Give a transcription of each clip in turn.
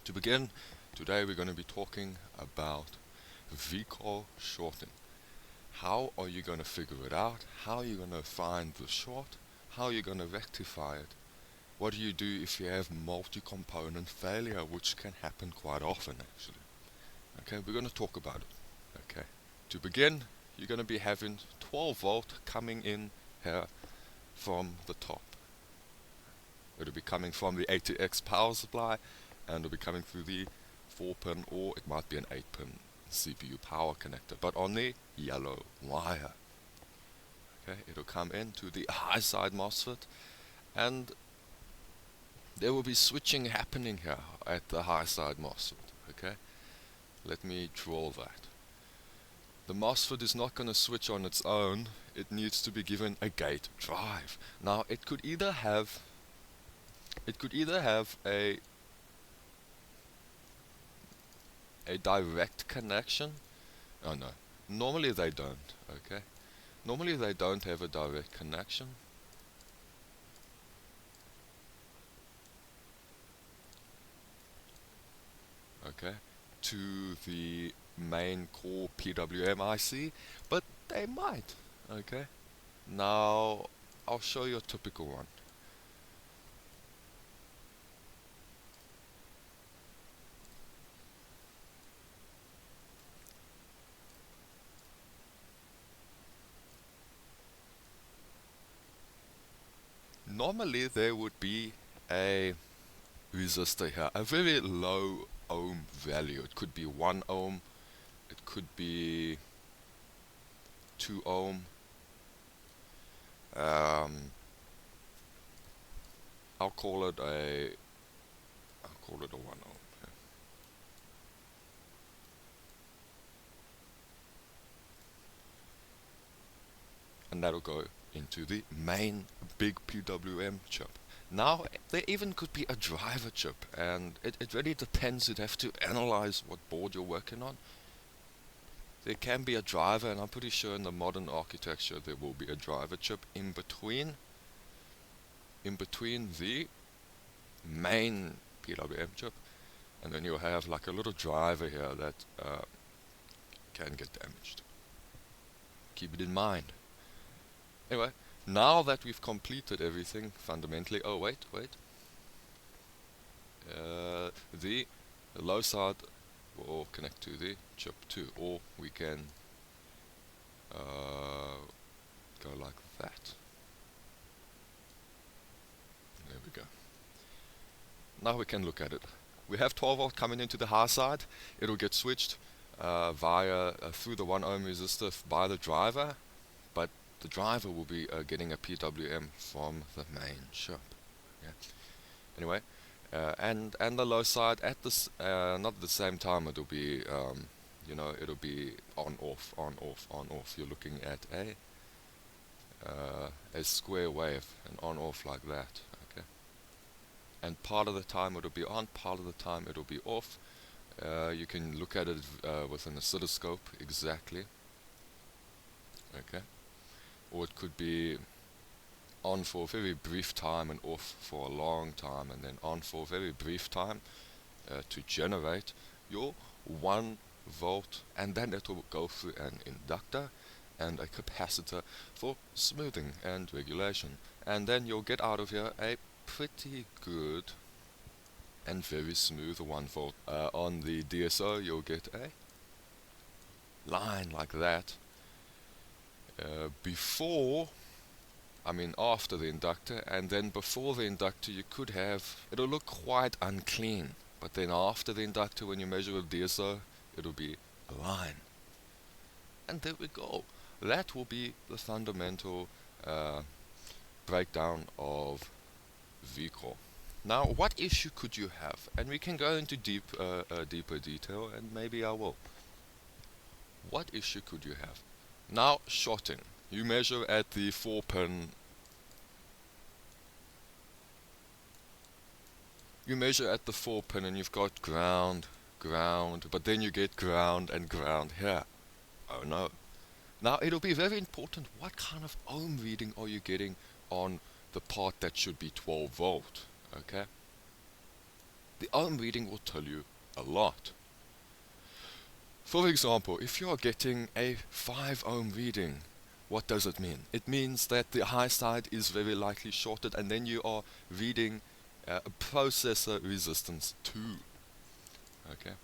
To begin, today we're going to be talking about Vcore shorting. How are you going to figure it out? How are you going to find the short? How are you going to rectify it? What do you do if you have multi-component failure, which can happen quite often actually? Okay, we're going to talk about it. Okay, to begin, you're going to be having 12 volt coming in here from the top. It'll be coming from the ATX power supply, and it'll be coming through the 4-pin, or it might be an 8-pin CPU power connector, but on the yellow wire. Okay, it'll come into the high side MOSFET, and there will be switching happening here at the high side MOSFET. Okay, let me draw that. The MOSFET is not going to switch on its own. It needs to be given a gate drive. Now it could either have a direct connection. Oh no, normally they don't. Okay, normally they don't have a direct connection. Okay, to the main core PWM IC, but they might. Okay, now I'll show you a typical one. Normally there would be a resistor here, a very low ohm value. It could be 1 ohm, it could be 2 ohm. I'll call it a 1 ohm. And that'll go into the main big PWM chip. Now, there even could be a driver chip, and it really depends. You'd have to analyze what board you're working on. There can be a driver, and I'm pretty sure in the modern architecture there will be a driver chip in between the main PWM chip, and then you'll have like a little driver here that can get damaged. Keep it in mind. Anyway, now that we've completed everything fundamentally, oh wait, the low side will connect to the chip 2, or we can go like that. There we go. Now we can look at it. We have 12 volt coming into the high side. It'll get switched via through the 1 ohm resistor by the driver, but the driver will be getting a PWM from the main chip. Yeah. Anyway, and the low side at this not at the same time. It'll be it'll be on off on off on off. You're looking at a square wave, and on off like that. Okay. And part of the time it'll be on, part of the time it'll be off. You can look at it with an oscilloscope exactly. Okay. Or it could be on for a very brief time and off for a long time, and then on for a very brief time to generate your 1 volt, and then it will go through an inductor and a capacitor for smoothing and regulation, and then you'll get out of here a pretty good and very smooth 1 volt. On the DSO you'll get a line like that. After the inductor, and then before the inductor you could have, it'll look quite unclean, but then after the inductor, when you measure with DSO, it'll be a line. And there we go. That will be the fundamental breakdown of Vcore. Now, what issue could you have? And we can go into deeper detail, and maybe I will. What issue could you have? Now, shorting. You measure at the 4-pin. You measure at the 4-pin, and you've got ground, but then you get ground and ground here. Oh no. Now, it'll be very important, what kind of ohm reading are you getting on the part that should be 12 volt? Okay. The ohm reading will tell you a lot. For example, if you are getting a 5 ohm reading, what does it mean? It means that the high side is very likely shorted, and then you are reading a processor resistance 2. Okay.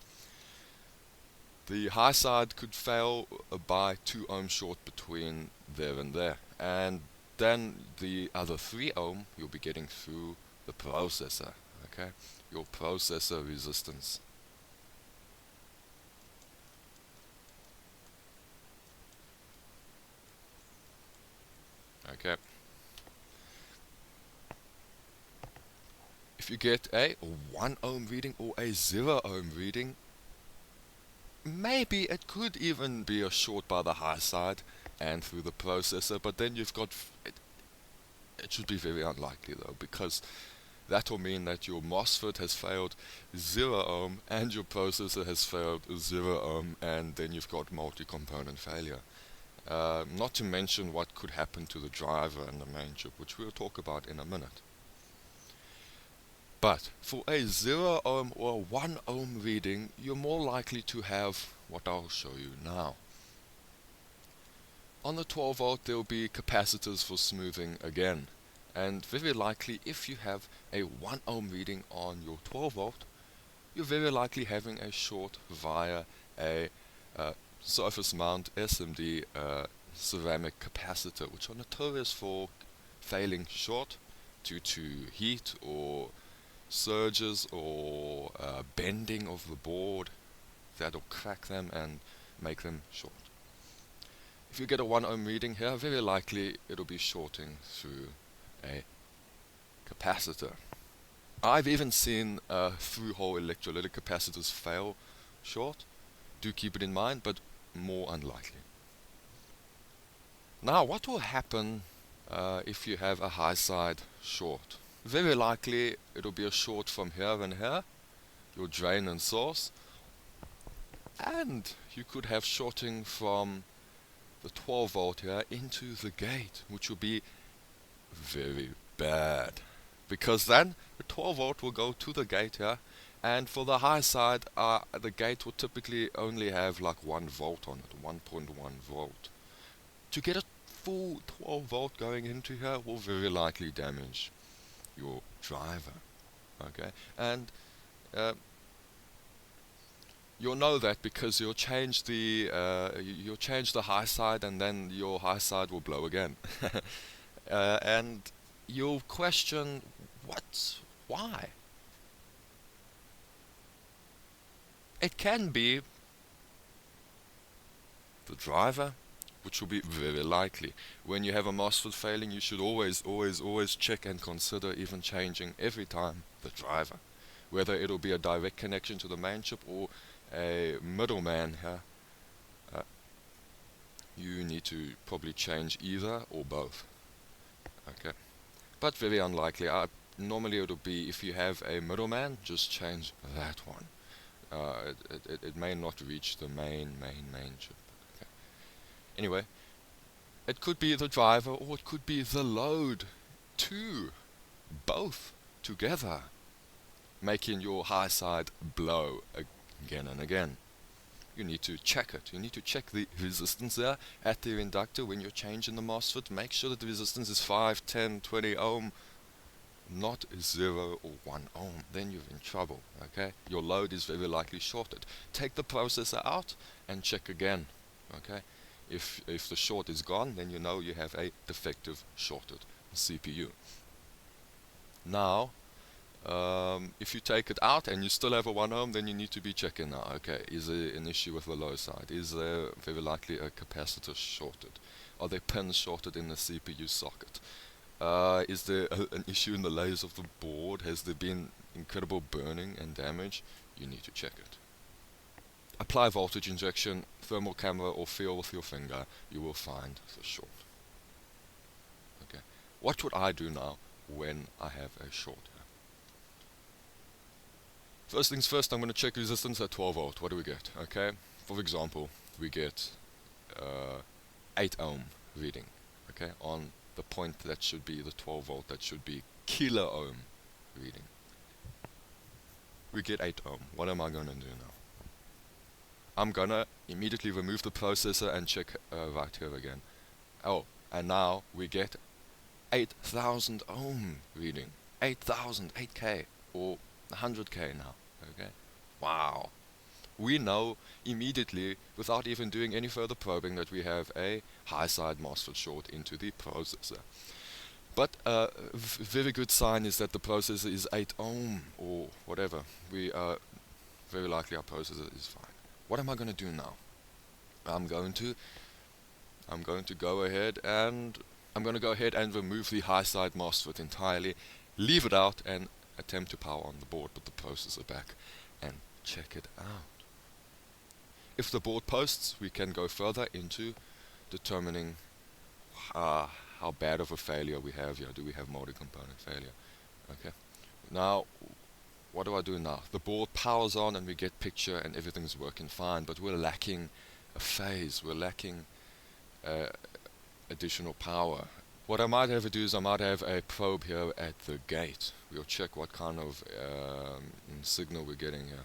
The high side could fail by 2 ohm short between there and there, and then the other 3 ohm you'll be getting through the processor. Okay, your processor resistance. Okay. If you get a 1 ohm reading or a 0 ohm reading, maybe it could even be a short by the high side and through the processor, but then you've got it should be very unlikely though, because that will mean that your MOSFET has failed 0 ohm and your processor has failed 0 ohm, and then you've got multi-component failure. Not to mention what could happen to the driver and the main chip, which we'll talk about in a minute. But for a 0 ohm or 1 ohm reading, you're more likely to have what I'll show you now. On the 12 volt there will be capacitors for smoothing again, and very likely if you have a 1 ohm reading on your 12 volt, you're very likely having a short via a surface mount SMD ceramic capacitor, which are notorious for failing short due to heat or surges or bending of the board. That'll crack them and make them short. If you get a 1 ohm reading here, very likely it'll be shorting through a capacitor. I've even seen through-hole electrolytic capacitors fail short. Do keep it in mind, but more unlikely. Now, what will happen if you have a high side short? Very likely it'll be a short from here and here, your drain and source, and you could have shorting from the 12 volt here into the gate, which will be very bad, because then the 12 volt will go to the gate here, and for the high side the gate will typically only have like 1 volt on it, 1.1 volt. To get a full 12 volt going into here will very likely damage your driver. Okay, and you'll know that because you'll change the high side, and then your high side will blow again. And you'll question why. It can be the driver, which will be very likely. When you have a MOSFET failing, you should always check and consider even changing every time the driver, whether it'll be a direct connection to the main chip or a middleman here. You need to probably change either or both. Okay, but very unlikely. Normally it'll be, if you have a middleman, just change that one. It may not reach the main chip. Okay. Anyway, it could be the driver or it could be the load too, both together, making your high side blow again and again. You need to check it. You need to check the resistance there at the inductor when you're changing the MOSFET. Make sure that the resistance is 5, 10, 20 ohm, not 0 or 1 ohm. Then you're in trouble. Okay, your load is very likely shorted. Take the processor out and check again. Okay, if the short is gone, then you know you have a defective shorted CPU. Now, if you take it out and you still have a 1 ohm, then you need to be checking now. Okay, is there an issue with the low side? Is there very likely a capacitor shorted? Are there pins shorted in the CPU socket? Is there an issue in the layers of the board? Has there been incredible burning and damage? You need to check it. Apply voltage injection, thermal camera, or feel with your finger. You will find the short. Okay, what would I do now when I have a short? First things first, I'm going to check resistance at 12 volt. What do we get? Okay, for example, we get 8 ohm reading. Okay, on the point that should be the 12 volt, that should be kilo ohm reading. we get 8 ohm. What am I gonna do now? I'm gonna immediately remove the processor and check right here again. Oh, and now we get 8,000 ohm reading. 8,000, 8K, or 100K now, okay? Wow. We know immediately, without even doing any further probing, that we have a high side MOSFET short into the processor. But a very good sign is that the processor is 8 ohm or whatever. We are very likely our processor is fine. What am I going to do now? I'm going to go ahead and remove the high side MOSFET entirely, leave it out, and attempt to power on the board, put the processor back, and check it out. If the board posts, we can go further into determining how bad of a failure we have here. Do we have multi-component failure? Okay. Now, what do I do now? The board powers on and we get picture and everything's working fine, but we're lacking a phase. We're lacking additional power. What I might have to do is I might have a probe here at the gate. We'll check what kind of signal we're getting here.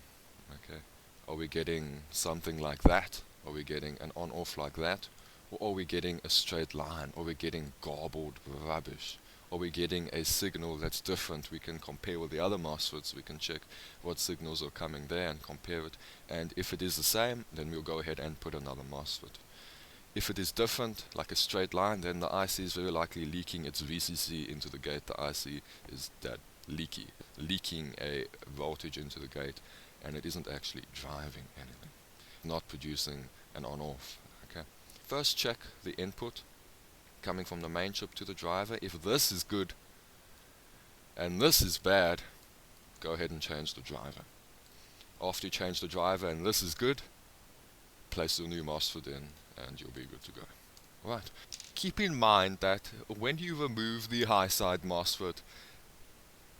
Okay. Are we getting something like that? Are we getting an on-off like that? Or are we getting a straight line? Are we getting garbled rubbish? Are we getting a signal that's different? We can compare with the other MOSFETs. We can check what signals are coming there and compare it. And if it is the same, then we'll go ahead and put another MOSFET. If it is different, like a straight line, then the IC is very likely leaking its VCC into the gate. The IC is that leaky, leaking a voltage into the gate, and it isn't actually driving anything, not producing an on-off. Okay. First check the input coming from the main chip to the driver. If this is good and this is bad, go ahead and change the driver. After you change the driver and this is good, place the new MOSFET in and you'll be good to go. Right. Keep in mind that when you remove the high side MOSFET,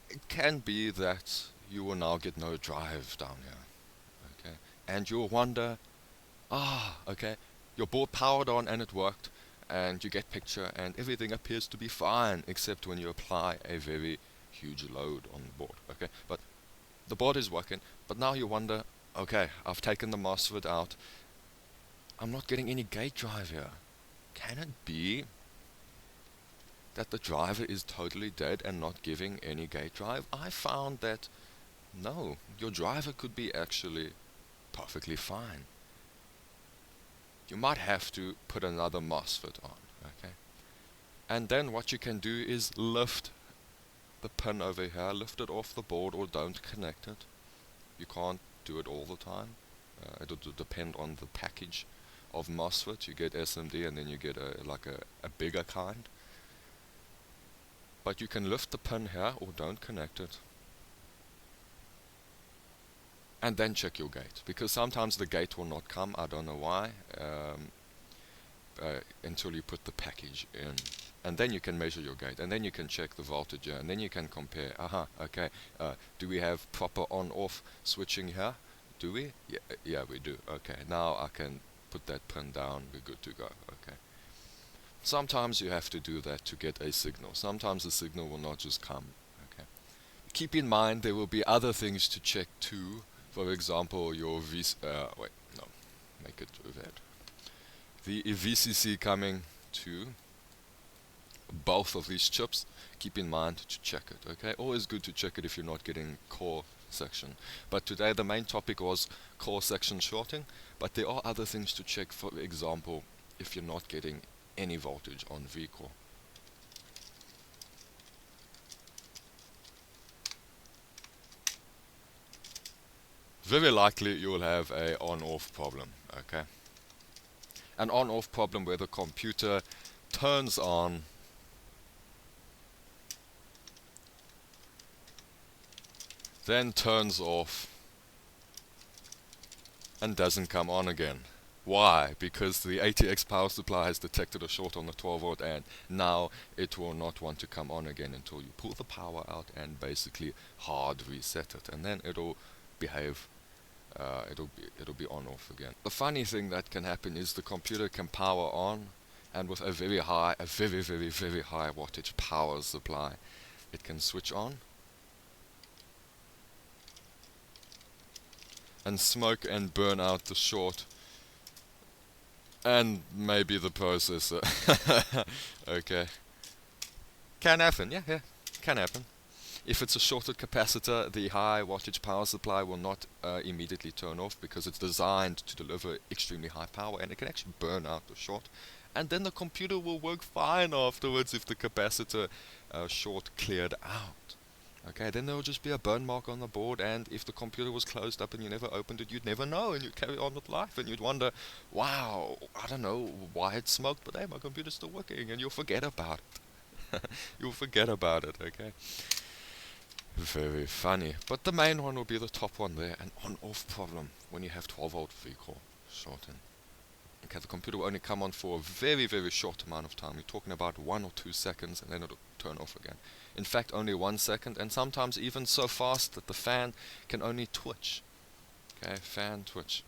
it can be that you will now get no drive down here. Okay. And you'll wonder, okay, your board powered on and it worked, and you get picture and everything appears to be fine, except when you apply a very huge load on the board. Okay, but the board is working, but now you wonder, okay, I've taken the MOSFET out, I'm not getting any gate drive here. Can it be that the driver is totally dead and not giving any gate drive? I found that no, your driver could be actually perfectly fine. You might have to put another MOSFET on, okay? And then what you can do is lift the pin over here, lift it off the board, or don't connect it. You can't do it all the time. It'll depend on the package of MOSFET. You get SMD and then you get a bigger kind. But you can lift the pin here or don't connect it. And then check your gate, because sometimes the gate will not come, I don't know why, until you put the package in. And then you can measure your gate, and then you can check the voltage here, and then you can compare, okay, do we have proper on-off switching here? Do we? Yeah, we do. Okay, now I can put that pin down, we're good to go. Okay. Sometimes you have to do that to get a signal. Sometimes the signal will not just come. Okay. Keep in mind there will be other things to check too. For example, your make it red. The VCC coming to both of these chips, keep in mind to check it, okay? Always good to check it if you're not getting core section. But today the main topic was core section shorting, but there are other things to check, for example, if you're not getting any voltage on Vcore. Very likely you will have a on-off problem, okay? An on-off problem where the computer turns on then turns off and doesn't come on again. Why? Because the ATX power supply has detected a short on the 12 volt and now it will not want to come on again until you pull the power out and basically hard reset it, and then it'll behave. It'll be on off again. The funny thing that can happen is the computer can power on, and with a very high wattage power supply, it can switch on and smoke and burn out the short and maybe the processor. Okay. Can happen, yeah, yeah, can happen. If it's a shorted capacitor, the high wattage power supply will not immediately turn off because it's designed to deliver extremely high power, and it can actually burn out the short. And then the computer will work fine afterwards if the capacitor short cleared out. Okay, then there will just be a burn mark on the board, and if the computer was closed up and you never opened it, you'd never know, and you'd carry on with life, and you'd wonder, wow, I don't know why it smoked, but hey, my computer's still working, and you'll forget about it. You'll forget about it, okay? Very funny. But the main one will be the top one there, an on-off problem when you have 12-volt Vcore shorting. Okay, the computer will only come on for a very, very short amount of time. You're talking about 1 or 2 seconds, and then it'll turn off again. In fact, only 1 second, and sometimes even so fast that the fan can only twitch. Okay, fan twitch.